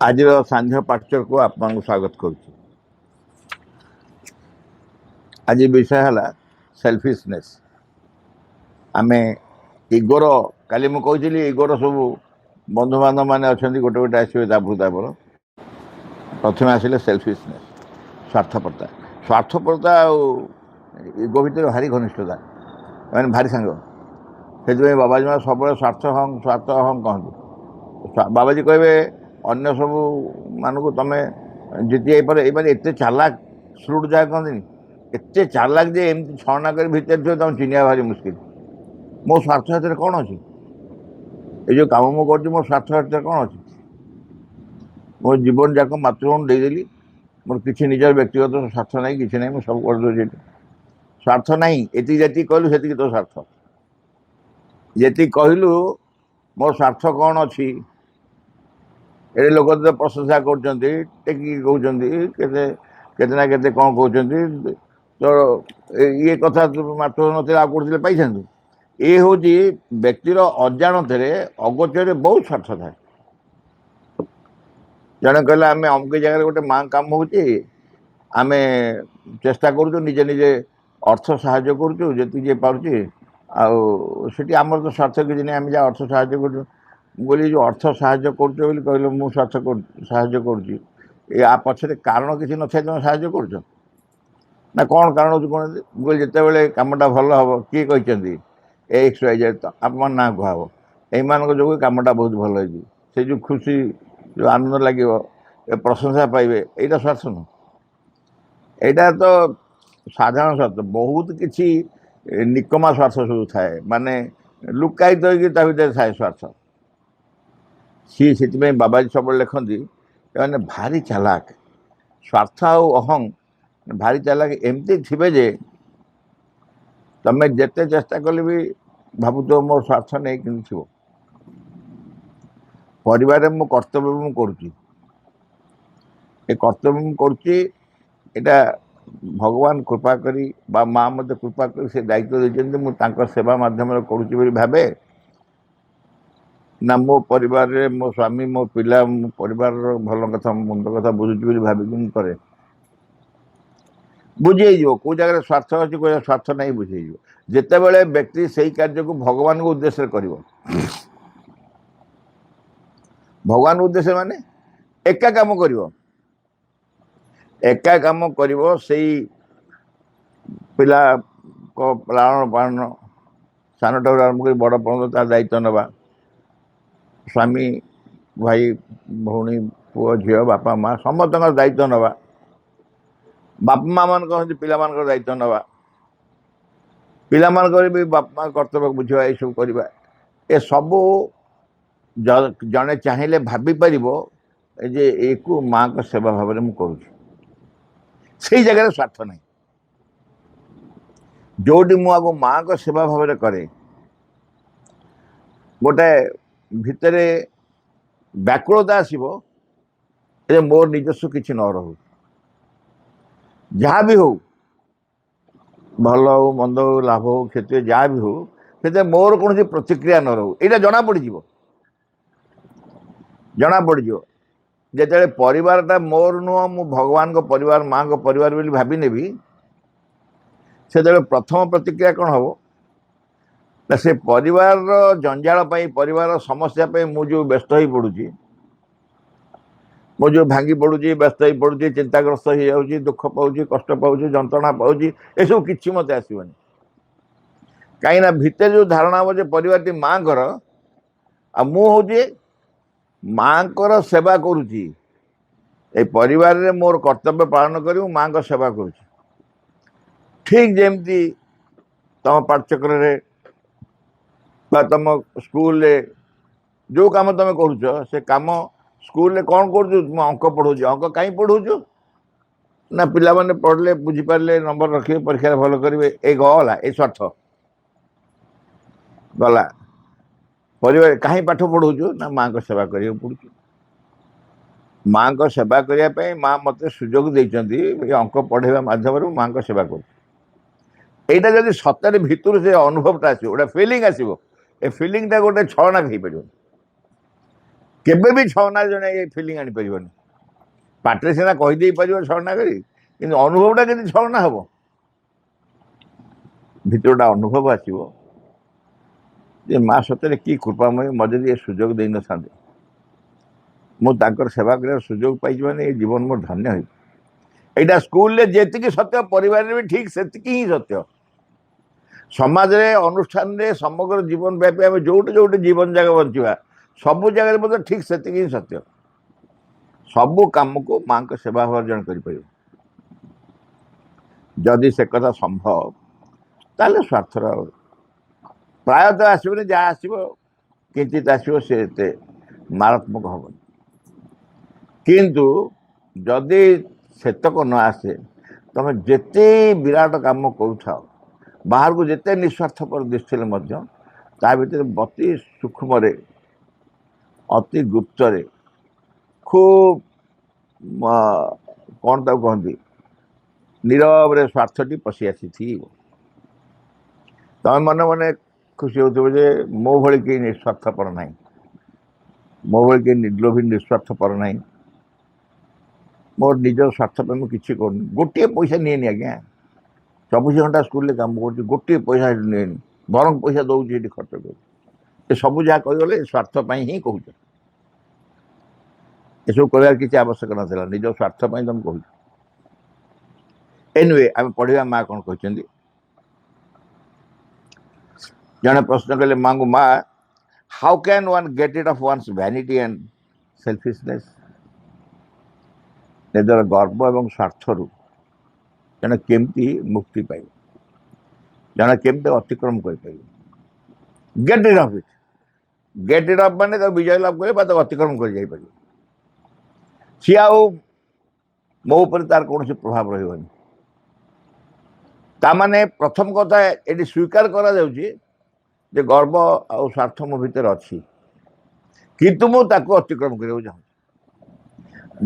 आज सांझ पाठ्य को आपको स्वागत करुच्ची। आज विषय है सेल्फिशनेस। आम इगोर काली मुझे इगोर सब बंधु बांधव मैंने अच्छा गोटे गोटे आसवे तापर प्रथम आसिले सेल्फिशनेस स्वार्थपरता। स्वार्थपरता इगो भितर भारी घनिष्ठता मैंने भारी सांग से बाबाजी माँ सब स्वार्थ हं कहते। बाबाजी कहे अन्य सब मानक तुम जीति ये एत चालाक स्लूट जहाँ कहते एत चालाक जे एमती छना कर भितर थो तुम चिन्ह भारी मुस्किल। मो स्वार्थ हाथ कौन अच्छी ये जो कम मुझे मो स्वार्थ हाथ कौन अच्छी। मो जीवन जाक मातृभूमि देदेली मोर किसी निजर व्यक्तिगत स्वार्थ ना कि ना सब कर स्वार्थ ना ये कहलु से तो स्वार्थ ये कहलु मोर स्वार्थ कौन अच्छी। ये लोग तो प्रशंसा करते कौन कहते तो ये कथा मात्र ना आगे पाई ये हूँ व्यक्तिर अजाणत अगोचर बहुत स्वार्थ थाए। जड़े कहले आम अमुक जगह गोटे माँ काम हो चेष्टा करुँ निजे निजे अर्थ साहाय्य करुँ जी पार्टी आठी आमर तो स्वार्थ किसी नहीं आम जहाँ अर्थ साहाय्य कर बोली जो अर्थ साहाय्य कर कहले मुझे स्वार्थ साहाय्य करा पछरे कारण किसी न थे तुम साहाय्य कर ना कौन कारण हो कौन बोले जिते कमटा भल हम किए कहते एक्स वाई जेड तो आप ना कहब यही जो कमटा बहुत भल से जो खुशी जो आनंद लगे प्रशंसा पाइबे यहाँ स्वार्थ नुह। यहाँ तो साधारण स्वार्थ बहुत किसी निकमा स्वार्थ सब थाए माने लुकायित होता थाए स्वार्थ सी से बाबाजी सब लिखती मैंने भारी चालाक स्वार्थ अहं भारी चालाक एमती थे जे तमें जिते चेष्टा कले भी भावुथ मोर स्वार्थ नहीं कि थो परिवार मो कर्तव्य मु करुच्ची ए कर्तव्य मु करुच्ची एटा भगवान कृपा करी बा माँ मत कृपा करी से दायित्व देते मुझे सेवा मध्यम करुच्ची भावे ना मो परिवार रे मो स्वामी मो पिला मो परिवार भल कथा मुंड कथा बुझुची भाविक करे बुझे कौ जगह स्वार्थ अच्छी कोई स्वार्थ नहीं बुझे जिते बड़े व्यक्ति से कार्य को भगवान को उद्देश्य कर भगवान उद्देश्य माने एका काम कर एका काम कर पिला को लालन पालन सानटा आरंभ कर बड़ पर्यंत तार दायित्व नवा स्वामी भाई भौणी पुओ झील बापा माँ समस्त दायित्व नवा बापा माँ मान कहते पिला दायित्व नवा पिला भी बापा माँ कर्तव्य बुझा ये सब करवा ए सबू जड़े चाहिए भाभी पार एक माँ का सेवा भाव में मुझे जगह स्वार्थ नहीं जोटी मुझे माँ का सेवा भाव में करे गोटे भितर व्याकुलता आसो मोर निजस्व किसी न रो जहाँ भी हो भल हो मंद हो लाभ हो क्षति जहाँ भी हो से मोर कौन प्रतिक्रिया न रो यहाँ जना पड़ जना पड़ जिते परिवारटा मोर नुह मु भगवान को परिवार माँ को परिवार बोली भावी नेबी से प्रथम प्रतिक्रिया कौन हम ना से परिवार जंजाल परिवार समस्या मुझे व्यस्त हो पड़ुची मुझे भांगी पड़ुची व्यस्त हो पड़ुची चिंताग्रस्त हो जाऊँगी दुख पाँच कष्ट पाँच जंत्रणा पाँच ये सब किसी मत आसवनी कहीं भितर जो धारणा हम परिवार टी माँ कर मुझे माँ को सेवा करुच्ची ए परिवार रे मोर कर्तव्य पालन कर माँ को सेवा करुच्ची ठीक जमती तुम पाठ्यक्रम तुम स्कूल जो काम तुम कर से काम स्कूल कौन कर अंक पढ़ाऊ अंक कहीं पढ़ाऊ ना पिला माने पढ़ले बुझीपारे नंबर रखिए परीक्षा भल करेंगे ये गला ये स्वार्थ गला परिवार कहीं पाठ पढ़ाऊ ना माँ को सेवा करा पड़ू माँ को सेवा करने माँ मत सुजोग देती अंक पढ़ेवा मध्यम माँ को सेवा कर यहाँ जब सतरे भितर से अनुभवटा आसो गोटे फिलिंग आसो ए फिलिंगटा गोटे छलना हो पार केबे भी छलना जने ये फिलिंग आनी परिबनी पाटे सीना कहि देई परिबो छलना करी किंतु अनुभवटा केमि छलना हबो भितरटा अनुभव आसीबो जे माँ सतरे की कृपामय मजे ये सुजोग दे न थांदे मु तांकर सेवा कर सुजोग पाई माने जीवन मोर धन्य हो एटा स्कूल ले जेतिकी सत्य परिवार रे भी ठीक सेतिकी ही सत्य समाज रे अनुष्ठान रे समग्र जीवन व्यापी आम जोटे जोटे जीवन जगह बंचा सबू जगह ठीक सेतिकी ही सत्य सबू काम को माँ को सेवा अर्जन कर जदि से कथा संभव ताले स्वार्थर प्रायतः आसबनी जहाँ आसो किंचित आसो से मारात्मक हम किंतु जदि सेतक न आसे तुम जिते विराट काम करूँ बाहर को जिते निस्वार्थपर दृष्टि ता भर अति सूक्ष्म अति गुप्त खूब कौन तक कहती नीरव स्वार्थटी पशि आसी तुम मन मन खुशी हो मो भली कहीं निस्वार्थपर ना मो भली कहीं निर्लोभी निस्वार्थपर ना मोर निज स्वार्थ पर मुझे किसी कर गोटे पैसा नहीं आज्ञा 24 घंटा स्कूल काम कर गोटे पैसा नहीं बरंग पैसा दौर खर्च कर सब जहाँ कहीगले स्वार्थ ही कहूँ ये सब कह किसी आवश्यक ना निज स्वार्थ तुम कह एनिवे आम पढ़ा माँ कौन कहते जड़े प्रश्न कले माँ को माँ how can one get it off one's vanity and selfishness निजर गर्व और स्वार्थरू जड़े केमती मुक्ति पाइब जड़े केमती अतिक्रम कर गेट इट ऑफ माने तो विजय लाभ करे अतिक्रम कर जापर सी आउ मो ऊपर तार कौन प्रभाव रही ताने प्रथम कथा ये स्वीकार करा जाउछि जे गर्व आ स्वार्थ मो भीतर अच्छी किंतु मु ताको अतिक्रम करियो चाहूँ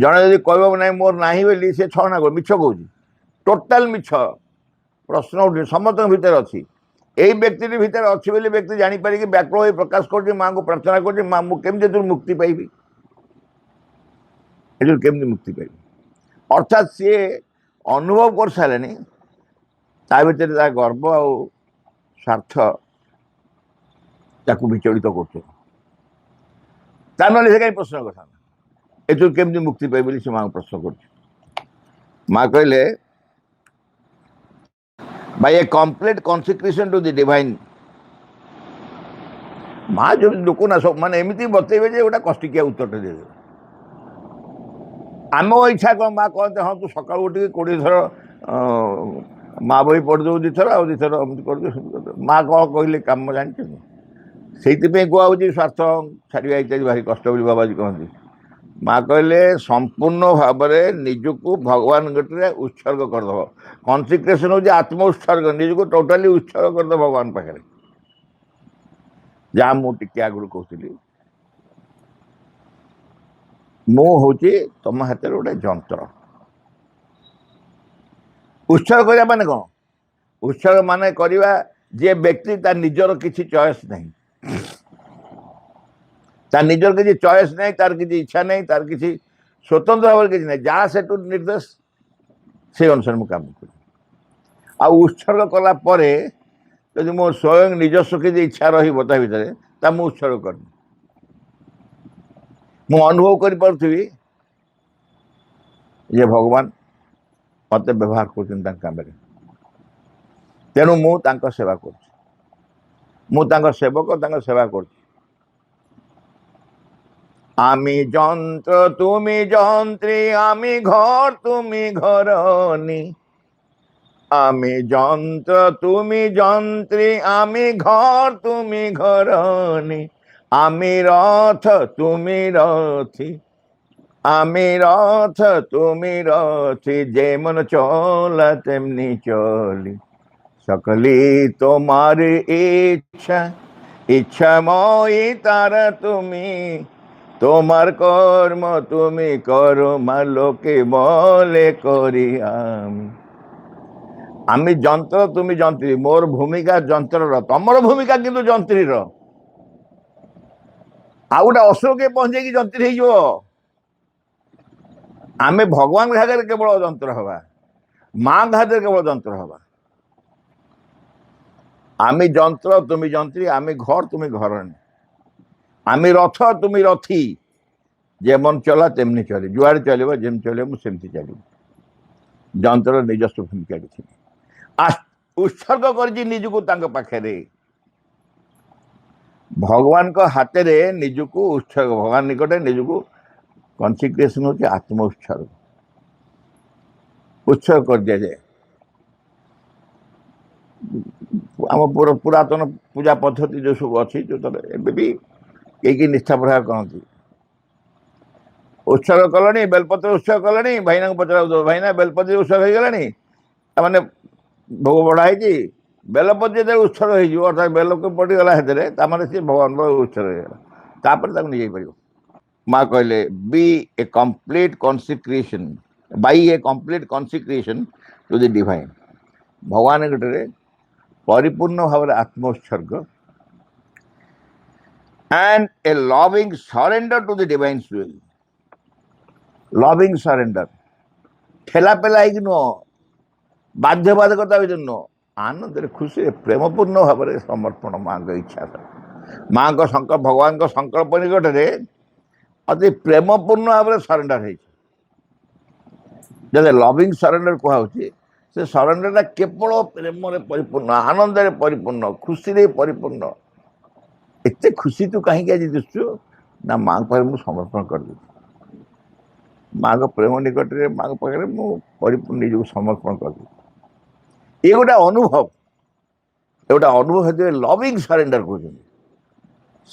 जड़े जदि कह ना मोर ना बोली सी छना कर मिछ कौच टोटाल मिछ प्रश्न उठे समस्त भीतर अच्छी यही व्यक्ति भीतर अच्छी बोली व्यक्ति जापर कि व्याकुल हो प्रकाश कर माँ को प्रार्थना कर माँ मुझे मुक्ति पाइबी केमती मुक्ति पाइबी अर्थात सी अनुभव कर सारे ता भीतर गर्व आ स्वार्थ ताकू विचलित कर कहीं प्रश्न करता ये केमती मुक्ति पाइबी से माँ प्रश्न कर माँ कहले by a complete consecration to the divine माँ जो लोक ना सब माने एमती बतेबे जे गोटा कष्टिकिया उत्तर दे आम इच्छा कौन माँ कहते हाँ तू सका उठ 20 थर माँ बही पढ़ दो दीथर आ दीथर कर माँ कौन कहले कम जानते से कहूँ स्वार्थ छाड़ा इत्यादि भारी कष्ट बोली बाबाजी कहती माँ कहले संपूर्ण भाव निजको भगवान गटे उत्सर्ग करदेव कन्सिक्रेशन हूँ आत्म उत्सर्ग निजको टोटाली उत्सर्ग करदे भगवान पाखे जहाँ मुझे आगुरी कहती मु हूँ तुम हाथ में गोटे जंत्र उत्सर्ग करने माने कौन उत्सर्ग माने करवा जे व्यक्ति तार निजर किसी चॉइस नहीं तार निजर किसी चॉइस नहीं तार किसी इच्छा नहीं तार किसी स्वतंत्र भाव किसी नहीं जहाँ से निर्देश से अनुसार मुझे काम कर आ उत्सर्ग कला यदि मो स्वयं निजस्व किसी इच्छा रही ता भर मुझे उत्सर्ग कर मु अनुभव करी ये भगवान मत व्यवहार कर तेणु मु सेवा कर सेवक सेवा कर आमी जंत्र तुमी जंत्री आमी घर तुमी घरनी आमी जंत्र तुमी जंत्री आमी घर तुमी घरनी आमी रथ तुमी रथी आमी रथ तुमी रथी जेमन चला तेमनी चली सकली तुम्हार इच्छा इच्छामयी तारा तुमी তোমার কর্ম তুমি করো মা লোকে বলে করি আমি যন্ত্র তুমি যন্ত্রী মোর ভূমিকা যন্ত্রর তোমার ভূমিকা কিন্তু যন্ত্রীর ଆଉ ଗୋଟେ ଅସୁରକେ ପହଞ୍ଚେଇକି ଯନ୍ତ୍ରୀ ହେଇଯିବ। ଆମେ ଭଗବାନ ଆଗରେ କେବଳ ଯନ୍ତ୍ର ହବା, ମାଙ୍କ ହାତରେ କେବଳ ଯନ୍ତ୍ର ହବା। আমি যন্ত্র তুমি যন্ত্রী, আমি ঘর তুমি ঘরণী, আমি রথ তুমি রথী, যেমন চলা তেমনি চলে, যুଆড়ে চলিব যেমনি চলিব ମୁଁ ସେମିତି ଚାଲିବି। ଯନ୍ତ୍ରର ନିଜସ୍ୱ ଭୂମିକା କିଛି ନାହିଁ। ଉତ୍ସର୍ଗ କରିଛି ନିଜକୁ ତାଙ୍କ ପାଖରେ, ଭଗବାନଙ୍କ ହାତରେ ନିଜକୁ ଉତ୍ସର୍ଗ, ଭଗବାନ ନିକଟରେ ନିଜକୁ କନସିକ୍ରେସନ ହଉଛି ଆତ୍ମ ଉତ୍ସର୍ଗ, ଉତ୍ସର୍ଗ କରିଦିଆଯାଏ। ଆମ ପୁରାତନ ପୂଜା ପଦ୍ଧତି ଯେଉଁ ସବୁ ଅଛି, ଯେଉଁଥିରେ ଏବେ ବି କେହି ନିଷ୍ଠା ପ୍ରହାର କରନ୍ତି। ଉତ୍ସର୍ଗ କଲେଣି, ବେଲପତ୍ର ଉତ୍ସର୍ଗ କଲେଣି, ଭାଇନାଙ୍କୁ ପଚରା ଭାଇନା ବେଲପତ୍ର ଉତ୍ସର୍ଗ ହେଇଗଲାଣି, ତାମାନେ ଭୋଗ ବଢ଼ା ହେଇଛି, ବେଲପତ୍ର ଯେତେବେଳେ ଉତ୍ସର୍ଗ ହେଇଯିବ, ଅର୍ଥାତ୍ ବେଲକୁ ପଡ଼ିଗଲା ସେଥିରେ, ତାମାନେ ସେ ଭଗବାନଙ୍କ ଉତ୍ସର୍ଗ ହେଇଗଲା, ତାପରେ ତାକୁ ନେଇ ଯାଇପାରିବ। ମା କହିଲେ ବି ଏ କମ୍ପ୍ଲିଟ୍ କନସିକ୍ରେସନ, ବାଇ ଏ କମ୍ପ୍ଲିଟ୍ କନସିକ୍ରେସନ ଟୁ ଦି ଡିଭାଇନ୍, ଭଗବାନ ନିକଟରେ ପରିପୂର୍ଣ୍ଣ ଭାବରେ ଆତ୍ମ ଉତ୍ସର୍ଗ, and a loving surrender to the divine's will. Loving surrender, ঠেলা পেলা ହେଇକି ନୁହଁ, ବାଧ୍ୟବାଧକତା ଭିତରେ ନୁହଁ, ଆନନ୍ଦରେ ଖୁସିରେ ପ୍ରେମପୂର୍ଣ୍ଣ ଭାବରେ ସମର୍ପଣ ମାଙ୍କ ଇଚ୍ଛା, ମାଙ୍କ ଭଗବାନଙ୍କ ସଂକଳ୍ପ ନିକଟରେ ଅତି ପ୍ରେମପୂର୍ଣ୍ଣ ଭାବରେ ସରେଣ୍ଡର ହେଇଛି। ଯଦି ଲଭିଂ ସରେଣ୍ଡର କୁହାହେଉଛି, ସେ ସରେଣ୍ଡରଟା କେବଳ ପ୍ରେମରେ ପରିପୂର୍ଣ୍ଣ, ଆନନ୍ଦରେ ପରିପୂର୍ଣ୍ଣ, ଖୁସିରେ ପରିପୂର୍ଣ୍ଣ। ଏତେ ଖୁସି ତୁ କାହିଁକି ଆଜି ଦିଶୁଛୁ ନା, ମାଙ୍କ ପାଖରେ ମୁଁ ସମର୍ପଣ କରିଦେଉଛି, ମାଙ୍କ ପ୍ରେମ ନିକଟରେ ମାଙ୍କ ପାଖରେ ମୁଁ ପରିପୂର୍ଣ୍ଣ ନିଜକୁ ସମର୍ପଣ କରିଦେଉଛି। ଏ ଗୋଟେ ଅନୁଭବ, ଏ ଗୋଟେ ଅନୁଭବ ସେଥିରେ ଲଭିଂ ସରେଣ୍ଡର କହୁଛନ୍ତି।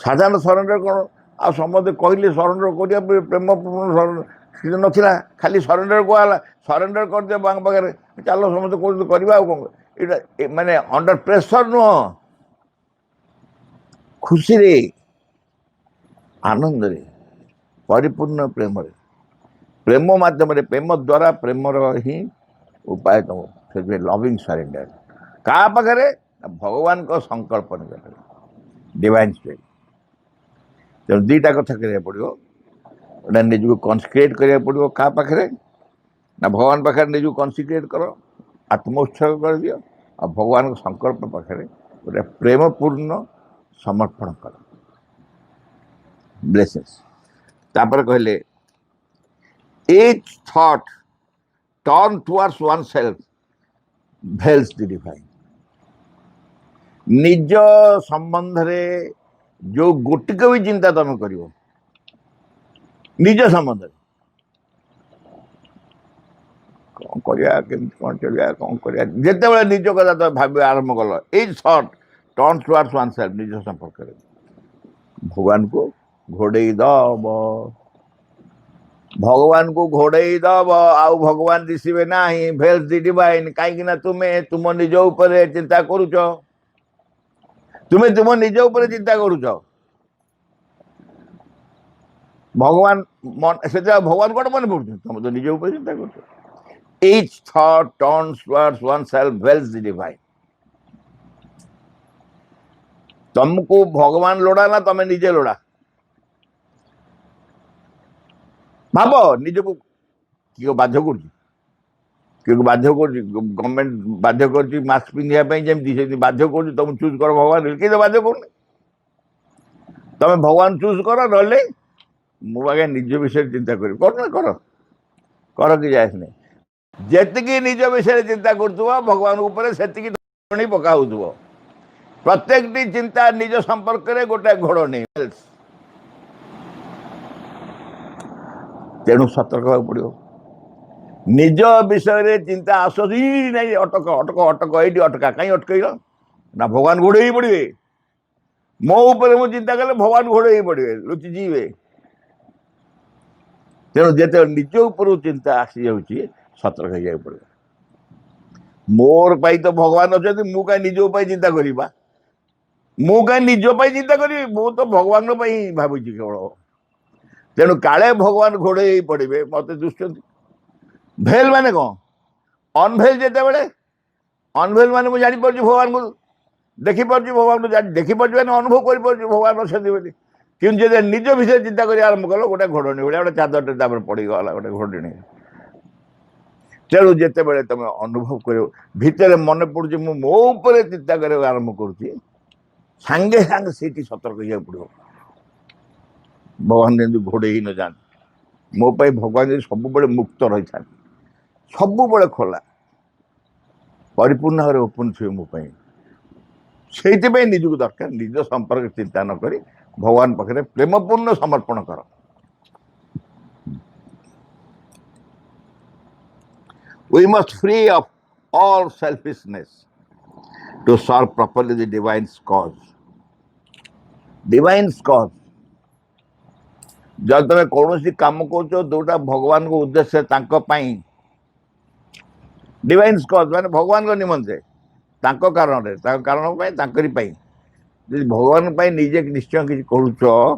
ସାଧାରଣ ସରେଣ୍ଡର କ'ଣ, ଆଉ ସମସ୍ତେ କହିଲେ ସରେଣ୍ଡର କରିବା ପ୍ରେମପୂର୍ଣ୍ଣ କିଛି ନଥିଲା, ଖାଲି ସରେଣ୍ଡର କୁହାହେଲା, ସରେଣ୍ଡର କରିଦିଅ ମାଙ୍କ ପାଖରେ, ଚାଲ ସମସ୍ତେ କହୁଛନ୍ତି କରିବା, ଆଉ କ'ଣ, ଏଇଟା ମାନେ ଅଣ୍ଡର ପ୍ରେସର ନୁହଁ, ଖୁସିରେ ଆନନ୍ଦରେ ପରିପୂର୍ଣ୍ଣ ପ୍ରେମରେ, ପ୍ରେମ ମାଧ୍ୟମରେ, ପ୍ରେମ ଦ୍ୱାରା, ପ୍ରେମର ହିଁ ଉପାୟତମ, ସେଥିପାଇଁ ଲଭିଂ ସରେଣ୍ଡର। କାହା ପାଖରେ? ଭଗବାନଙ୍କ ସଂକଳ୍ପ ନିକଟରେ, ଡିଭାଇନ୍ ସ୍ପିରିଟ୍। ତେଣୁ ଦୁଇଟା କଥା କରିବାକୁ ପଡ଼ିବ, ଗୋଟେ ନିଜକୁ କନସିକ୍ରେଟ୍ କରିବାକୁ ପଡ଼ିବ, କାହା ପାଖରେ ନା ଭଗବାନ ପାଖରେ ନିଜକୁ କନସିକ୍ରେଟ୍ କର, ଆତ୍ମ ଉତ୍ସର୍ଗ କରିଦିଅ, ଆଉ ଭଗବାନଙ୍କ ସଂକଳ୍ପ ପାଖରେ ଗୋଟେ ପ୍ରେମପୂର୍ଣ୍ଣ ସମର୍ପଣ କର। ବ୍ଲେସିଂସ୍। ତାପରେ କହିଲେ each thought turn towards oneself veils the divine। ନିଜ ସମ୍ବନ୍ଧରେ ଯୋଉ ଗୋଟିକ ବି ଚିନ୍ତା ତମେ କରିବ, ନିଜ ସମ୍ବନ୍ଧରେ କ'ଣ କରିବା, କେମିତି କ'ଣ ଚଳିବା, କ'ଣ କରିବା, ଯେତେବେଳେ ନିଜ କଥା ତମେ ଭାବିବା ଆରମ୍ଭ କଲ, each thought turn towards oneself, ନିଜ ସମ୍ପର୍କରେ ଭଗବାନଙ୍କୁ ଘୋଡ଼େଇ ଦବ, ଭଗବାନଙ୍କୁ ଘୋଡ଼େଇ ଦବ, ଆଉ ଭଗବାନ ଦିଶିବେ ନାହିଁ। ଭେଲ୍ସ ଦି ଡିଭାଇନ୍, କାହିଁକି ନା ତୁମେ ତୁମ ନିଜ ଉପରେ ଚିନ୍ତା କରୁଛ, ତୁମେ ତୁମ ନିଜ ଉପରେ ଚିନ୍ତା କରୁଛ, ଭଗବାନ ସେଥିପାଇଁ ଭଗବାନ କ'ଣ ମନେ ପଡୁଛନ୍ତି, ତମେ ତ ନିଜ ଉପରେ ଚିନ୍ତା କରୁଛ। each thought turns towards oneself veils the divine। ତମକୁ ଭଗବାନ ଲୋଡ଼ା ନା ତମେ ନିଜେ ଲୋଡ଼ା? ଭାବ, ନିଜକୁ କିଏ ବାଧ୍ୟ କରୁଛି, କିଏ ବାଧ୍ୟ କରୁଛି, ଗଭର୍ଣ୍ଣମେଣ୍ଟ ବାଧ୍ୟ କରୁଛି ମାସ୍କ ପିନ୍ଧିବା ପାଇଁ, ଯେମିତି ସେମିତି ବାଧ୍ୟ କରୁଛି ତମକୁ ଚୁଜ୍ କର ଭଗବାନ, କିଏ ତ ବାଧ୍ୟ କରୁନି। ତମେ ଭଗବାନ ଚୁଜ୍ କର, ନହେଲେ ମୁଁ ଆଜ୍ଞା ନିଜ ବିଷୟରେ ଚିନ୍ତା କରିବି, କର ନା କର, କର କି ଯାଏ ନାହିଁ। ଯେତିକି ନିଜ ବିଷୟରେ ଚିନ୍ତା କରୁଥିବ ଭଗବାନ ଉପରେ ସେତିକି ଘୋଡ଼ଣି ପକା ହେଉଥିବ। ପ୍ରତ୍ୟେକଟି ଚିନ୍ତା ନିଜ ସମ୍ପର୍କରେ ଗୋଟେ ଘୋଡ଼ଣି। ତେଣୁ ସତର୍କ ହେବାକୁ ପଡ଼ିବ। ନିଜ ବିଷୟରେ ଚିନ୍ତା ଆସୁଛି ନାଇଁ, ଅଟକ ଅଟକ ଅଟକ, ଏଇଠି ଅଟକା, କାହିଁ ଅଟକେଇଲ ନା ଭଗବାନ ଘୋଡ଼େଇ ପଡ଼ିବେ। ମୋ ଉପରେ ମୁଁ ଚିନ୍ତା କଲେ ଭଗବାନ ଘୋଡ଼େଇ ପଡ଼ିବେ, ଲୁଚିଯିବେ। ତେଣୁ ଯେତେବେଳେ ନିଜ ଉପରକୁ ଚିନ୍ତା ଆସିଯାଉଛି ସତର୍କ ହେଇଯିବାକୁ ପଡ଼ିବ। ମୋର ପାଇଁ ତ ଭଗବାନ ଅଛନ୍ତି, ମୁଁ କାହିଁ ନିଜ ପାଇଁ ଚିନ୍ତା କରିବା, ମୁଁ କାହିଁ ନିଜ ପାଇଁ ଚିନ୍ତା କରିବି, ମୁଁ ତ ଭଗବାନଙ୍କ ପାଇଁ ଭାବୁଛି କେବଳ। ତେଣୁ କାଳେ ଭଗବାନ ଘୋଡ଼େଇ ପଡ଼ିବେ, ମତେ ଦୁଷୁଛନ୍ତି। ଭେଲ ମାନେ କ'ଣ? ଅନଭେଲ, ଯେତେବେଳେ ଅନଭେଲ ମାନେ ମୁଁ ଜାଣିପାରୁଛି ଭଗବାନଙ୍କୁ, ଦେଖିପାରୁଛି ଭଗବାନଙ୍କୁ, ଦେଖିପାରୁଛି ମାନେ ଅନୁଭବ କରିପାରୁଛି ଭଗବାନ ଅଛନ୍ତି ବୋଲି। କିନ୍ତୁ ଯଦି ନିଜ ବିଷୟରେ ଚିନ୍ତା କରି ଆରମ୍ଭ କଲ ଗୋଟେ ଘୋଡ଼ଣୀ ଭଳିଆ ଗୋଟେ ଚାଦରଟେ ତାପରେ ପଡ଼ିଗଲା ଗୋଟେ ଘୋଡ଼ଣୀ। ତେଣୁ ଯେତେବେଳେ ତମେ ଅନୁଭବ କରିବ ଭିତରେ ମନେ ପଡୁଛି ମୁଁ ମୋ ଉପରେ ଚିନ୍ତା କରିବାକୁ ଆରମ୍ଭ କରୁଛି, ସାଙ୍ଗେ ସାଙ୍ଗେ ସେଇଠି ସତର୍କ ହେଇବାକୁ ପଡିବ। ଭଗବାନ ଯେମିତି ଘୋଡ଼େଇ ହେଇ ନ ଯାଆନ୍ତି, ମୋ ପାଇଁ ଭଗବାନ ଯଦି ସବୁବେଳେ ମୁକ୍ତ ରହିଥାନ୍ତି, ସବୁବେଳେ ଖୋଲା ପରିପୂର୍ଣ୍ଣ ଭାବରେ ଓପନ ଥିବେ ମୋ ପାଇଁ। ସେଇଥିପାଇଁ ନିଜକୁ ଦରକାର ନିଜ ସମ୍ପର୍କ ଚିନ୍ତା ନ କରି ଭଗବାନ ପାଖରେ ପ୍ରେମପୂର୍ଣ୍ଣ ସମର୍ପଣ କର। We must free of all selfishness to serve properly the divine's cause. Divine's cause. जब तुम कौन काम कर जोटा भगवान को उद्देश्य डिवाइन्स कज माने भगवान को निमंते कारण भगवान निजे निश्चय किसी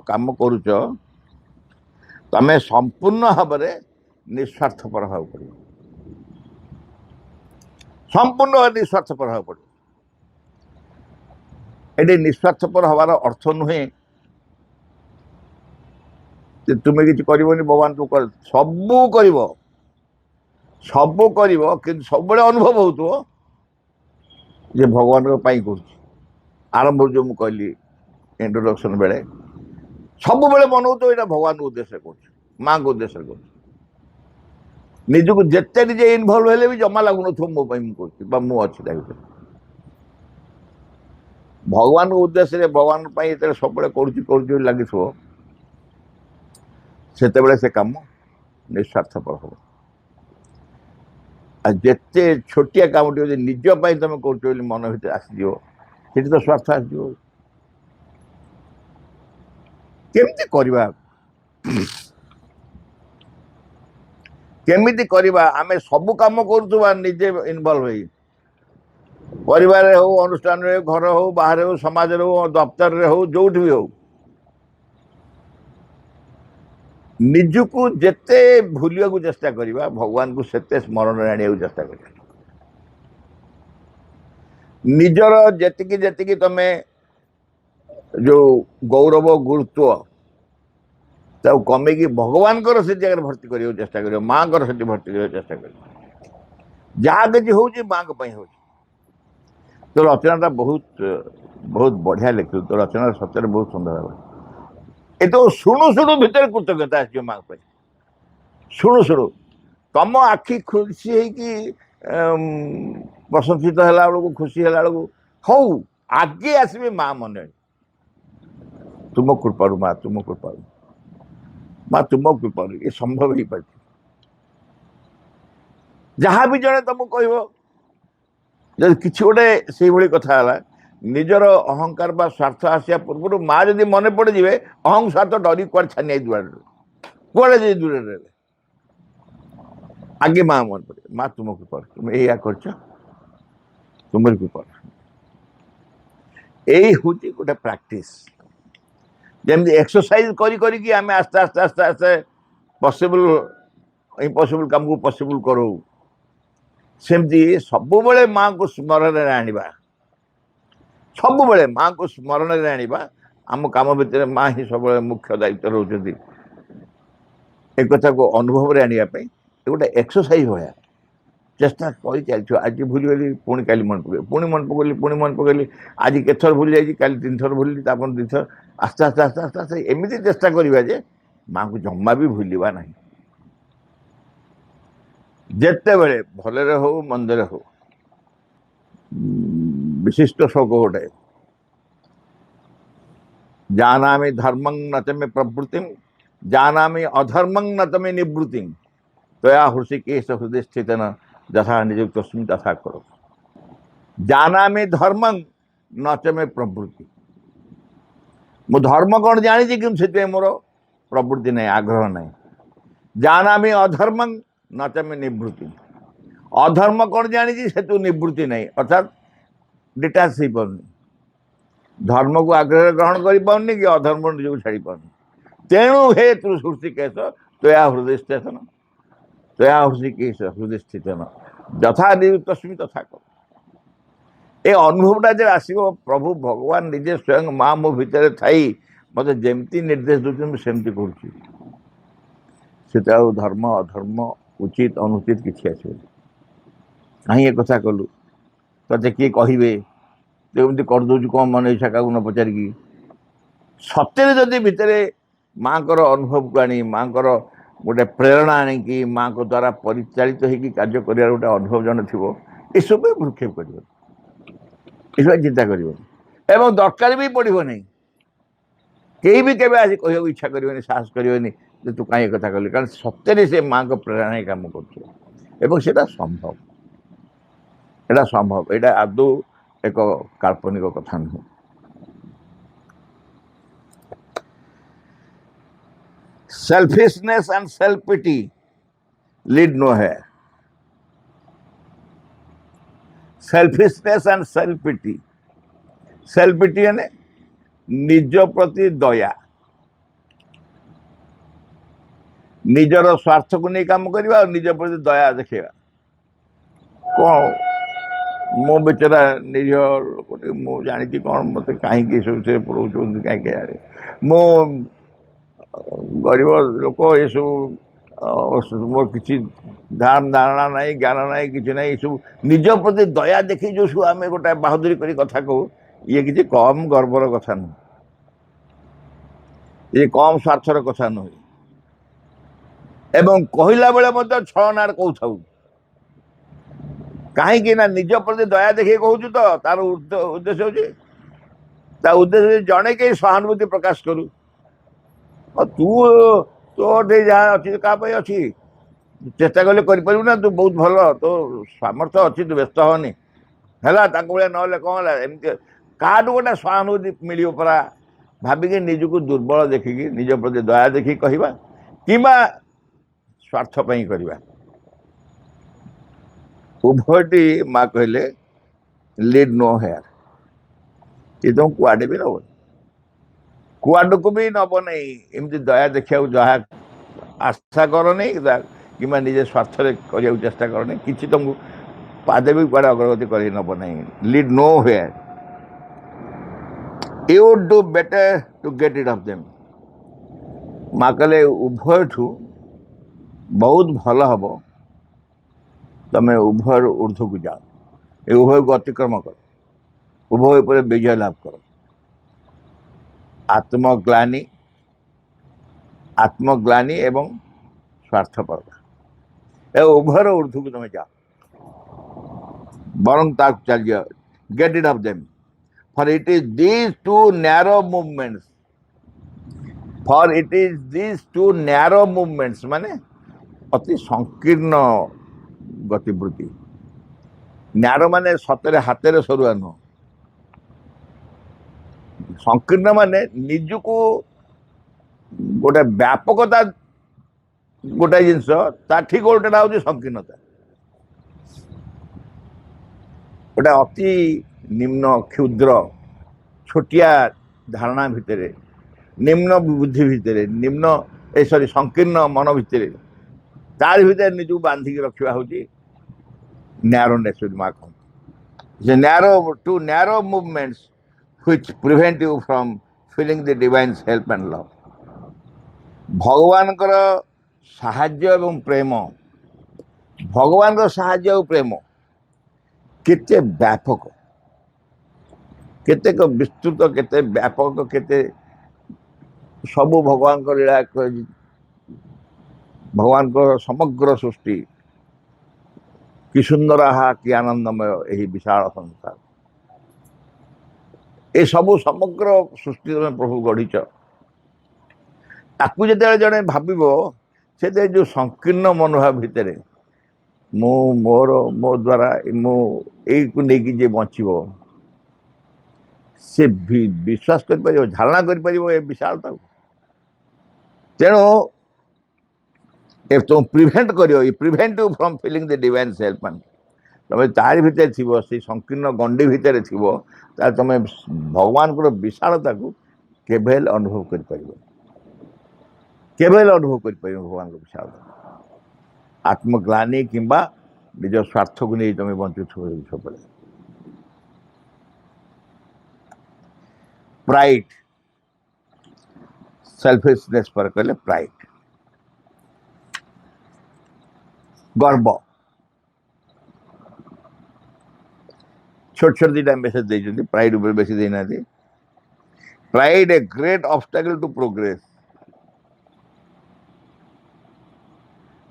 काम करुच तमें संपूर्ण भाव निस्वार्थपर हाँ पड़ो, संपूर्ण निस्वार्थपर हाँ पड़ो। ये निस्वार्थपर हबार अर्थ नुहे तुम्हें किसी करनी भगवान को सबू कर कि सब अनुभव हो भगवान कर आरंभ जो मुझे कहली इंट्रोडक्शन बेले सब मन हो यहाँ भगवान को उद्देश्य कर माँ को उद्देश्य कर निजक जिते निजे इनवल्व हेले भी जमा लगुन मो मुझे भगवान को उद्देश्य भगवान ये सब कर लगी से काम निस्वार्थपर हम। जिते छोटिया काम निजपाई तुम कर मन भर आसज से तो स्वार्थ आसज केमती करवा केमिति करवा आमे सब काम करुवा निजे इनवल्व परिवार हो अनुष्ठान रे घर हो बाहर हो समाज हो दफ्तर रे हो जो भी हो निजको जेते भूलिया को चेष्टा करवा भगवान को सेते स्मरण आने चेष्टा कर निजर जेतिकी जेतिकी तमे जो गौरव गुरुत्व तो कमे की भगवान को से जगह भर्ती करने चेष्टा कर माँ को भर्ती करने चेष्टा कर जहाँ किसी हो माँ को हो तो रचनाटा बहुत बहुत बढ़िया लिख तो रचना सत्य बहुत सुंदर है। ये तो शुणु शुणु भितर कृतज्ञता आस माँ शुणु शुणु तुम आखि खुशी है प्रशंसित है बेलू खुशी है बेलू हौ आगे आसबे माँ मन तुम कृपारू माँ तुम कृपारू माँ तुम कृपारू ये संभव ही पार जहाँ भी जड़े तुमको कह कि गोटे से भाई कथा है निजर अहंकार बा स्वार्थ आसिया पूर्व माँ जदि मन पड़े जी अहं स्वार्थ डरी कुआड़े छानी कुआड़े जी दूर रहे आगे माँ मन पड़े माँ तुम कृपा तुम या कर तुम कृपा यही हूँ गोटे प्रैक्टिस जमी एक्सरसाइज करी आमे आस्ते आस्ते आस्ते आस्ते पॉसिबल इम्पॉसिबल काम को पॉसिबल करो सेमती सब माँ को स्मरण आनिबा सब माँ को स्मरण आनिबा आम काम भितर माँ ही सब मुख्य दायित्व रोचती एक कथा को अनुभव में आने गोटे एक्सरसाइज भाया चेष्टा कर चलती आज भूलीगली पुणी काली मन पकड़ पुणी मन पकड़ी पुणी मन पकड़ी आज केथर भूली जाइए काली 3 थर भूली तापर 2 थर आस्ते आस्ते आस्ते आस्ते आस्ते एमती चेष्टा करवा जे माँ को जमा भी भूलवा ना जिते बड़े भले हो मंदे हो विशिष्ट शोक गोटे जानामि धर्मं न तमे प्रवृत्तिं जानामि अधर्मं न तमे निवृत्तिं तया हृषिकेश हृदय स्थितेन यथा नियुक्तस्मि तथा करो जानामि धर्मं न तमे प्रवृत्ति मु धर्म कौन जानी कि से मोर प्रवृत्ति नहीं आग्रह नहीं जानामि अधर्मं न तमे निवृत्ति अधर्म कौन जानी से तू निवृत्ति नहीं अर्थात डिटाच हो पानी धर्म को आग्रह ग्रहण कर पानी कि अधर्म निजक छाड़ी पानी तेणु हे तु हृषिकेश तया हृदय स्थितन तया हृषिकेश हृदय स्थितन यथा नियुक्तस्मि तथा कर ये अनुभवटा जो आसो प्रभु भगवान निजे स्वयं माँ मो भितर थी मत जमती निर्देश दूसरी सेमती करुच्ची से धर्म अधर्म उचित अनुचित किसी आसो कहीं एक कथा कलु ते किए कहे तो एमती करदे कौन मन इच्छा क्या न पचारिकी सत्य जदि भितर माँ को अनुभव को आनी माँ को गोटे प्रेरणा आनिकी माँ को द्वारा परिचालित होगी कार्य कर गोटे अनुभव जन थी ये सब भ्रूक्षेप कर चिंता कर दरकार भी पड़ो नहीं कहीं भी केवे आज कह इच्छा करें साहस करें तू कहीं कथा कहली कारण सत्य से माँ को प्रेरणा ही कम कर संभव एटा संभव एटा आदौ एक काल्पनिक कथा नुह selfishness and self pity lead nowhere selfishness and self pity यानी निज प्रति दया निजर स्वार्थ को नहीं काम करवा और निज प्रति दया देखा कौन मो बेचारा निज मु जानी कौन मत कहीं सब से पढ़ाऊँ कहीं मो गरीब लोक ये सब मोर किसी ध्यान धारणा ना ज्ञान ना कि ना सब निज प्रति दया देखी जो सब आम गोटे बाहादुरी कर कथा कहू ये किसी कम गर्वर कथा नुह ये कम स्वार्थर कथा नुह एवं कहला बेले छलनार कहू कहीं ना निज प्रति दया देखिए कहूँ तो तार उद्देश्य हो उद्देश्य जड़े कहीं सहानुभूति प्रकाश करू तू तो जहाँ अच्छी क्या अच्छी चेष्टा कले ना तू बहुत भल तो सामर्थ्य अच्छी तू व्यस्त होनी है ना कौन है एमती क्या गोटे सहानुभूति मिल परा भाविकी निजक दुर्बल देखिकी निज प्रति दया देखिए कहवा कि स्वार्थपाई करवा उभयटी माँ कहले लीड नोवेयर ये तुम कुआडे भी नब कुआड को भी नब नहीं एमती दया देखा जहाँ आशा कर नहीं कि निजे स्वार्थ करने चेष्टा कर नहीं कि तुमको पादे भी कुआडे अग्रगति कर नब नहीं lead nowhere you would do better to get it off them माँ कहले उभय ठू बहुत भल हम तमें उभय ऊर्ध्व को जाओ ये उभय को अतिक्रम कर उभय पर विजय लाभ कर आत्मग्लानी एवं स्वार्थपरता उभयर ऊर्ध्व को तुम जाओ बरं ताक चल जाओ gate it off them for it is these two narrow movements माने अति संकीर्ण गतिवृत्ति न्यारो माने सतरे हाथ सरुआ नुह संकीर्ण माने निजको गोटे व्यापकता गोटे जिनस ठीक गोटा हूँ संकीर्णता गोटे अति निम्न क्षुद्र छोटिया धारणा भितर निम्न बुद्धि भितर निम्न सॉरी संकीर्ण मन भितर तार भीतर निजू बांधिक रखा हूँ नैरोनेस माँ कहते to narrow movements which prevent you from feeling the divine help and love भगवान साहाय्य एवं प्रेम भगवान साहाय्य और प्रेम केते व्यापक केते विस्तृत केते व्यापक केते सबू भगवान लीला भगवान को समग्र सृष्टि कि सुंदर हा कि आनंदमय यही विशाल संसार ये सबू समग्र सृष्टि तुम प्रभु गढ़ीच ताकू जो जड़े भाव से जो संकीर्ण मनोभाव भितर मोर मो द्वारा नहीं जे बचब से विश्वास कर धारणा कर विशालता तेणु तुम prevent prevent you from feeling the divine help तुम तार भितर थी से संकीर्ण गंडी भितर थी तुम भगवान को विशालता को केवल अनुभव कर भगवान को विशालता आत्मग्लानी किंबा निज स्वार्थ को नहीं तुम बंचुथ सब प्राइड सेल्फिशनेस पर कहले प्राइड गर्व छोट छोट दीटा मेसेज देइछन्ती प्राइड ऊपर बेसी देना pride a great obstacle to progress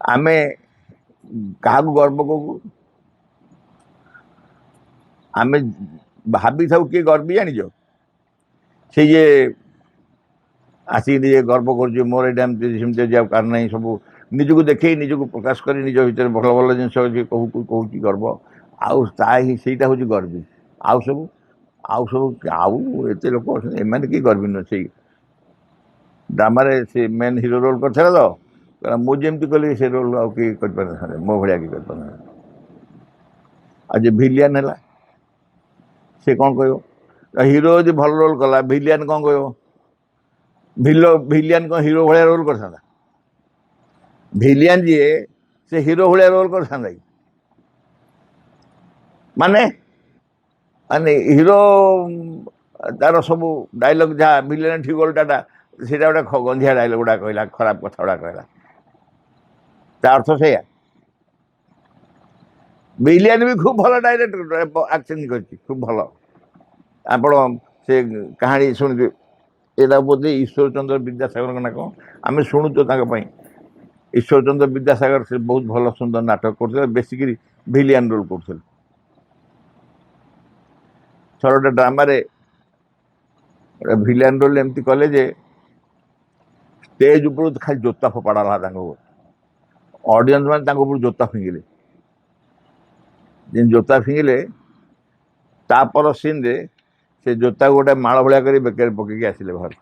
आमे क्या गर्व करू आमे भाभी था किए गर्वी जानिछ से जे आसिक गर्व कर मोर यहाँ कार ना सब निजक देखे निजक प्रकाश कर निज भर भल भल जिन कहूँ गर्व आईटा हूँ गर्वी आउ सब एत लोक एम कि गर्वी नुह से ड्रामा से मेन हिरो रोल कर तो मुझे कली से रोल आउ कि मो भाया कि आज भिलियन है से कौन कह हिरो जो भल रोल कला भिलियन कौन कह भिलियन कौन हिरो भाया रोल कर भिलियन जी से हिरो भाया रोल कर माने माने हिरो तार सब डायलॉग जहाँ भिलियन ठीक उल्टा से गोटे गंधिया डायलॉग गुड़ा कहला खराब कथा गुड़ा कहला अर्थ से भिलियन भी खूब भल डायरेक्टर एक्टिंग कर खूब भल आप से कहानी शुणु यहाँ बोधे ईश्वर चंद्र विद्यासागर ना कौन आम शुणुचु ईश्वर चंद्र विद्यासागर से बहुत भल सुंदर नाटक करते बेसिकली भिलियन रोल करते थर गोटे ड्रामा भिलियन रोल एमती कले जे स्टेज ऊपर खाली जोता फोपाड़ा ऑडियंस मैंने जोता फिंगिले जिन जोता फिंगिले तापर सीन रे से जोता गोटे माड़ भाया कर बेकार पकईक आसिले घर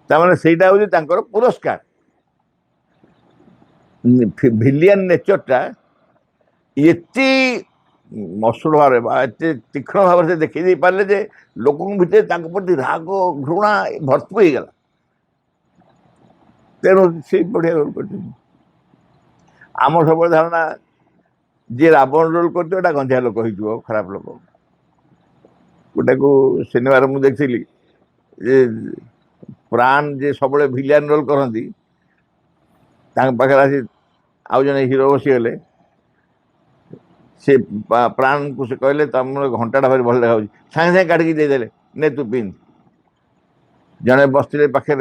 तामाने सेटा हूँ पुरस्कार भिलियन नेचरटा एत मसुड़ भाव एत तीक्ष्ण भाव से देखी पारे जे लोक भितर प्रति राग घृणा भरपूर हो गला तेणु से बढ़िया रोल कर आम सब धारणा जी रावण रोल कर गंधिया लोक हो खराब लोक गोटे को सिनेमा मुझे देखी प्राण जे सब भिलियन रोल करती पाखे आसी आउ जन हिरो बसीगले से प्राण को से कहले तुम घंटा भारी भल देखा सागे सागे काटिकी देदेले ने तू पिंध जड़े बसते पाखे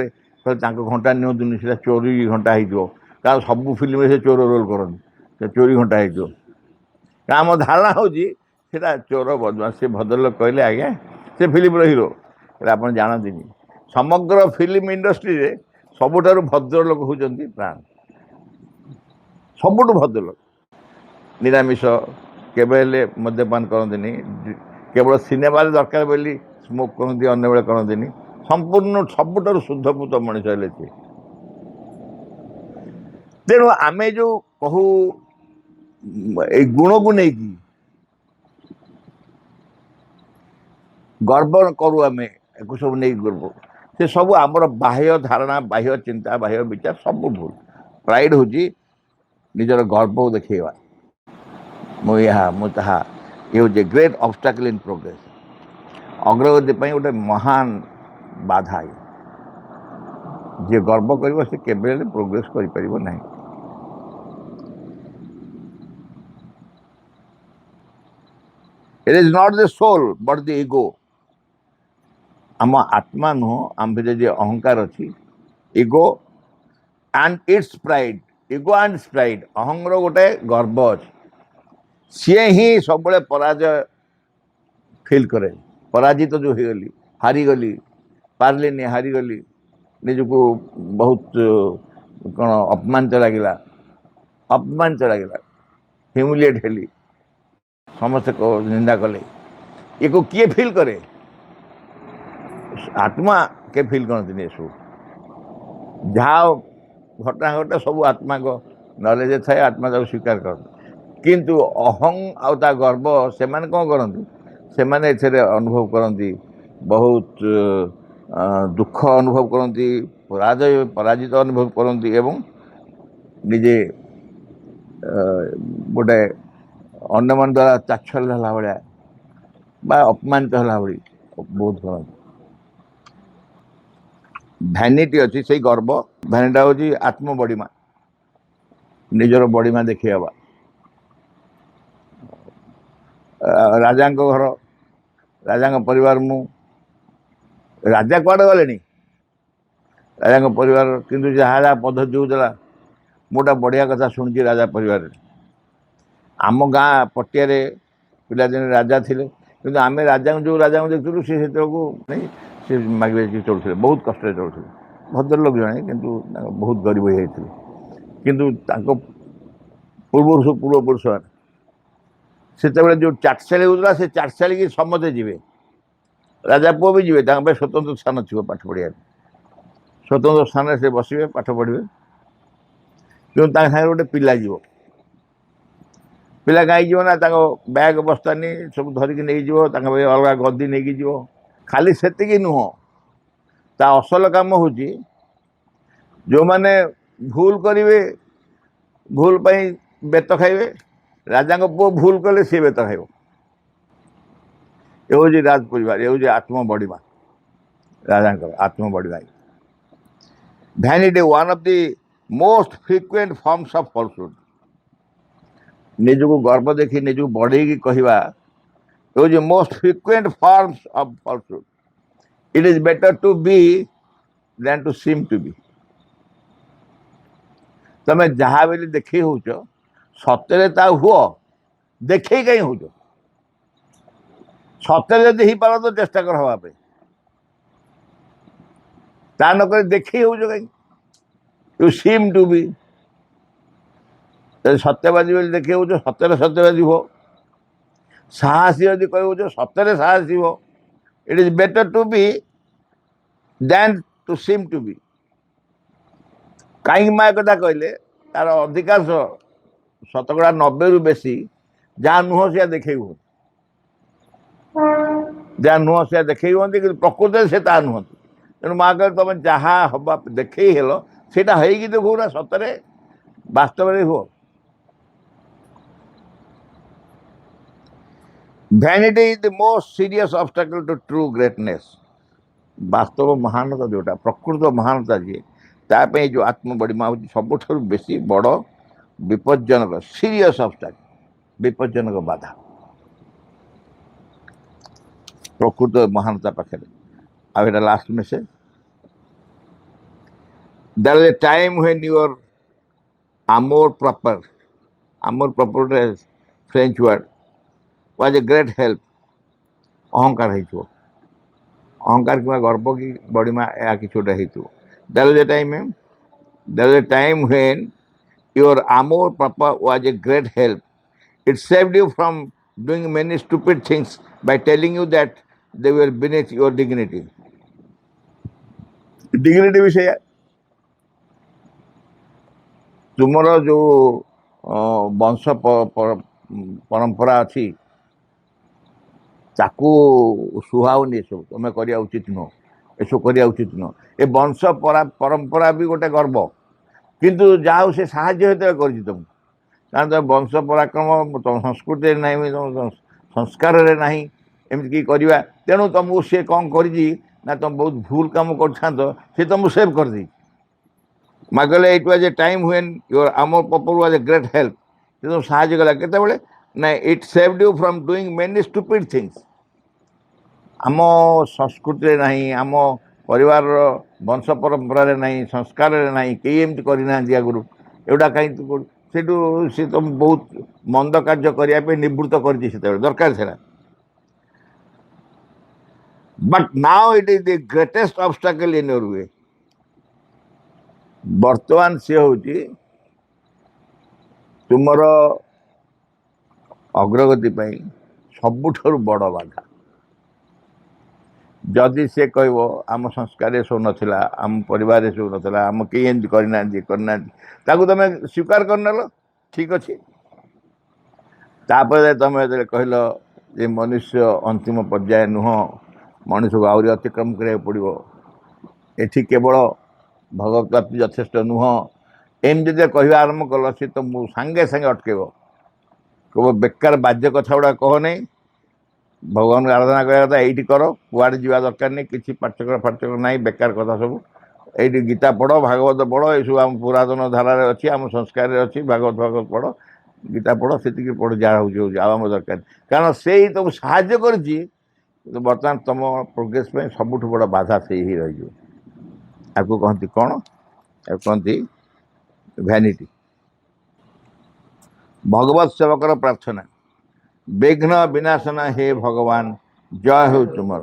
घंटा निंतुनि से चोरी घंटा हो कारण सब फिल्म से चोर रोल करते चोरी घंटा हो आम धारणा हूँ चोर बदमाश से भद्रलोक कहले आज्ञा से फिल्म हिरो आप जानती समग्र फिल्म इंडस्ट्री रे सबुठारु भद्रलोक होउचंती प्राण सबुठु भद्रलोक निरामिष केवल मद्यपान करते केवल सिनेमा दरकार बोली स्मोक करती अन्य बेले करते संपूर्ण सबुठारु शुद्धपूत मनीष हेले सी तेणु आम जो कहू गुण को लेकिन गर्व करू आम सब नहीं गर्व से सब आमर बाह्य धारणा बाह्य चिंता बाह्य विचार सब भूल प्राइड हूँ निजर गर्व देखा मुझे ये ग्रेट ऑब्स्टेकल इन प्रोग्रेस अग्रगति गोटे महान बाधा जे गर्व कर प्रोग्रेस कर it is not the soul but the ego आम आत्मा नुह आम भीतर अहंकार अच्छी ego and it's pride ego and pride अहंगर गोटे गर्व अच्छी सी ही सब पराजय फिल करे पराजित तो जो हो गली हारीगली पार्लिनी हारीगली निजको बहुत कौन अपमानित लगे ह्यूमिलिएट हेली समस्त निंदा कले ये को किए फिल करे आत्मा के फिल करते ये सब जहाँ घटना घटे सब आत्मा को नॉलेज थाए आत्मा को स्वीकार कर किंतु अहं आ गर्व से कौन करती से अनुभव करती बहुत दुख अनुभव करती पराजित अनुभव करती एवं निजे गोटे अन्य मान द्वारा चाक्षल्य है भाया अपमानित है भाई बहुत करती भैनिटी अच्छी से गर्व भैनिटा हूँ आत्म बड़ीमा निजर बड़ीमा देखी हवा राजा घर राजा परिवार मु राजा कुआड़े गले राजा परिवार किंतु जहाँ जहाँ पद्धति होता मोटा बढ़िया कथा शुणी राजा परिवार आम गाँ पटिया पिलादिन राजा थे कि आम राजा जो राजा देखुलू सी नहीं सी मागे चलुते बहुत कष्ट चलुते भद्रलोक जड़े किंतु बहुत गरीब हो जाते किंतु पूर्वपुरुष मैंने से जो चाटशाली होता से चाटशाली की समस्ते जी राजा पुओ भी जी स्वतंत्र स्थान थी पाठ पढ़िया स्वतंत्र स्थान से बसवे पाठ पढ़े क्यों सागे गोटे पिला जीव पिला कहीं जीव ना बैग बस्तानी सब धरिकी नहीं जीव अलग गद्दी नहीं जीव खाली से नुह ता असल काम हूँ जो मैंने भूल करेंगे भूल पाई बेत खाइबे राजा पुओ भूल कले सी बेत खाइब ये हूँ राज परिवार ये हूँ आत्म बड़ीमा राजा आत्म बड़ीमा vanity one of the most frequent forms of falsehood निजको गर्व देखी निजको बढ़े कहवा ये most frequent forms of falsehood it is better to be than to seem to be तमें जहाँ बेले देखे हो सतरे ता हुआ देखे कहीं हो सतरे जब हो पार तो चेष्टा कर हाँपे ता नक देखे हो कहीं यू सीम टू बी सत्यवादी बोली देखे हो सतरे सत्यवादी हो साहसी यदि कह सतरे साहसी हो it is better to be than to seem to be कहीं माँ कथा कहले तार अधिकांश शतकड़ा 90 रु बेसी जहाँ नुह से देखे जहाँ नुह से देखे कि प्रकृत से ता नुहति तेणु माँ कह तुम जहाँ हवा देखे हेल से देखो ना सतरे वास्तव में हो vanity is the most serious obstacle to true greatness वास्तव महानता जोटा प्रकृत महानता जी ताप जो आत्म बड़ीमा हूँ सबुठ बेसी बड़ विपज्जनक सीरियस ऑब्स्टेकल विपज्जनक बाधा प्रकृत महानता पाखे आ last message there is a time when your amour propre French word was a great help अहंकार हो अहंकार कि गर्व की बड़ीमा या कि गोटे हो there is a time when your amour propre was a great help it saved you from doing many stupid things by telling you that they were beneath your dignity विषय तुमर जो वंश परंपरा अच्छी ताकू सुहावनी सब तुम करवा उचित नुह एसब करवा उचित नुह ए वंश परंपरा भी गोटे गर्व किंतु जहाँ से साहाଯ୍य कर तुमको कारण तुम वंश पराक्रम तुम संस्कृति ना तुम संस्कार ना एमती करवा तेणु तुमको सी कौन कर तुम बहुत भूल कम कर तुमको सेव कर दी माँ कहले it was a time when your amour propre was a great help तुम साहाଯ୍य कला केतबेले ना it saved you from doing many stupid things आम संस्कृति ना आम परिवार वंश परंपरा ना संस्कार ना कई एमती करना आगुरी एटा कहीं से तुम बहुत मंद कार्य करने निवृत्त कर दरकार था but now it is the greatest obstacle in your way वर्तमान सी हूँ तुमर अग्रगति सबुठ बड़ बाधा जदि से कह आम संस्कार सब नाला आम परिवार सब नाला आम कई एमती करना तुम स्वीकार करनेल ठीक अच्छे तापर तुम जो कहल ये मनुष्य अंतिम पर्याय नुह मनुष्य को आहरी अतिक्रम कराया पड़ो ये केवल भगवत प्राप्ति यथेष्ट नुह एम जब कह आरंभ कल सी तो सांगे सांगे अटकेब कब बेकार बाध्य कथा गुड़ा कह नहीं भगवान को आराधना करा कथा ये कर कुआड़े जावा दरकार नहीं किसी पाठ्यक्रम फाठ्यक्रम ना बेकार कथा सब এইটি গীতা পড়, ভাଗବତ ପଢ଼, ଏସବୁ ଆମ ପୁରାତନ ଧାରାରେ ଅଛି, ଆମ ସଂସ୍କାରରେ ଅଛି। ଭାଗବତ ପଢ଼, ଗୀତା ପଢ଼, ସେତିକି ପଢ଼, ଯାହା ହେଉଛି ହେଉଛି, ଆଉ ଆମ ଦରକାର। କାରଣ ସେଇ ତମକୁ ସାହାଯ୍ୟ କରିଛି, କିନ୍ତୁ ବର୍ତ୍ତମାନ ତମ ପ୍ରୋଗ୍ରେସ୍ ପାଇଁ ସବୁଠୁ ବଡ଼ ବାଧା ସେଇ ହିଁ ରହିଯିବ। ଆକୁ କହନ୍ତି କ'ଣ? ଆକୁ କହନ୍ତି ଭ୍ୟାନିଟି। ଭଗବତ ସେବକର ପ୍ରାର୍ଥନା। ବିଘ୍ନ ବିନାଶନ ହେ ଭଗବାନ, ଜୟ ହେଉ ତୁମର।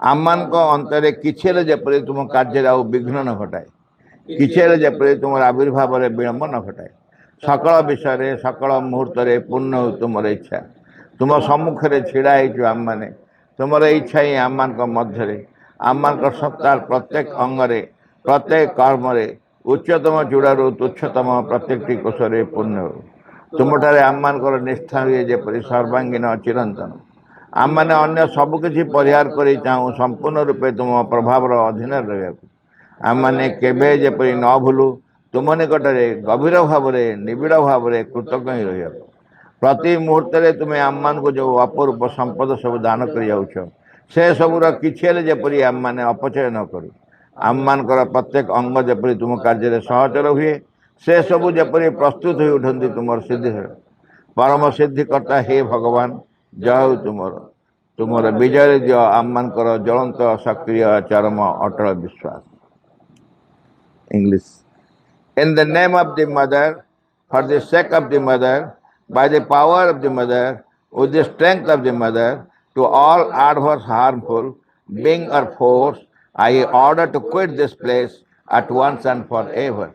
ଆମମାନଙ୍କ ଅନ୍ତରେ କିଛି ହେଲେ ଯେପରି ତୁମ କାର୍ଯ୍ୟରେ ଆଉ ବିଘ୍ନ ନ ଘଟାଏ, କିଛି ହେଲେ ଯେପରି ତୁମର ଆବିର୍ଭାବରେ ବିଳମ୍ବ ନ ଘଟାଏ। ସକଳ ବିଷୟରେ ସକଳ ମୁହୂର୍ତ୍ତରେ ପୂର୍ଣ୍ଣ ହେଉ ତୁମର ଇଚ୍ଛା। ତୁମ ସମ୍ମୁଖରେ ଛିଡ଼ା ହେଇଛୁ ଆମମାନେ, ତୁମର ଇଚ୍ଛା ହିଁ ଆମମାନଙ୍କ ମଧ୍ୟରେ, ଆମମାନଙ୍କ ସତ୍ତାର ପ୍ରତ୍ୟେକ ଅଙ୍ଗରେ, ପ୍ରତ୍ୟେକ କର୍ମରେ, ଉଚ୍ଚତମ ଚୂଡ଼ାରୁ ତୁଚ୍ଛତମ ପ୍ରତ୍ୟେକଟି କୋଷରେ ପୂର୍ଣ୍ଣ ହେଉ। ତୁମଠାରେ ଆମମାନଙ୍କର ନିଷ୍ଠା ହୁଏ ଯେପରି ସର୍ବାଙ୍ଗୀନ ଚିରନ୍ତନ। ଆମମାନେ ଅନ୍ୟ ସବୁକିଛି ପରିହାର କରି ଚାହୁଁ ସମ୍ପୂର୍ଣ୍ଣ ରୂପେ ତୁମ ପ୍ରଭାବର ଅଧୀନରେ ରହିବାକୁ। ଆମମାନେ କେବେ ଯେପରି ନ ଭୁଲୁ ତୁମ ନିକଟରେ ଗଭୀର ଭାବରେ, ନିବିଡ଼ ଭାବରେ କୃତଜ୍ଞ ହିଁ ରହିବାକୁ। ପ୍ରତି ମୁହୂର୍ତ୍ତରେ ତୁମେ ଆମମାନଙ୍କୁ ଯେଉଁ ଅପରୂପ ସମ୍ପଦ ସବୁ ଦାନ କରିଯାଉଛ, ସେ ସବୁର କିଛି ହେଲେ ଯେପରି ଆମମାନେ ଅପଚୟ ନ କରୁ। ଆମମାନଙ୍କର ପ୍ରତ୍ୟେକ ଅଙ୍ଗ ଯେପରି ତୁମ କାର୍ଯ୍ୟରେ ସହଚର ହୁଏ, ସେ ସବୁ ଯେପରି ପ୍ରସ୍ତୁତ ହୋଇ ଉଠନ୍ତି ତୁମର ସିଦ୍ଧି। ପରମ ସିଦ୍ଧିକର୍ତ୍ତା ହେ ଭଗବାନ, ଜୟ ହେଉ ତୁମର। ତୁମର ବିଜୟରେ ଦିଅ ଆମମାନଙ୍କର ଜ୍ୱଳନ୍ତ ସକ୍ରିୟ ଚରମ ଅଟଳ ବିଶ୍ୱାସ। English. In the name of the mother, for the sake of the mother, by the power of the mother, with the strength of the mother, to all adverse harmful being or force, I order to quit this place at once and forever.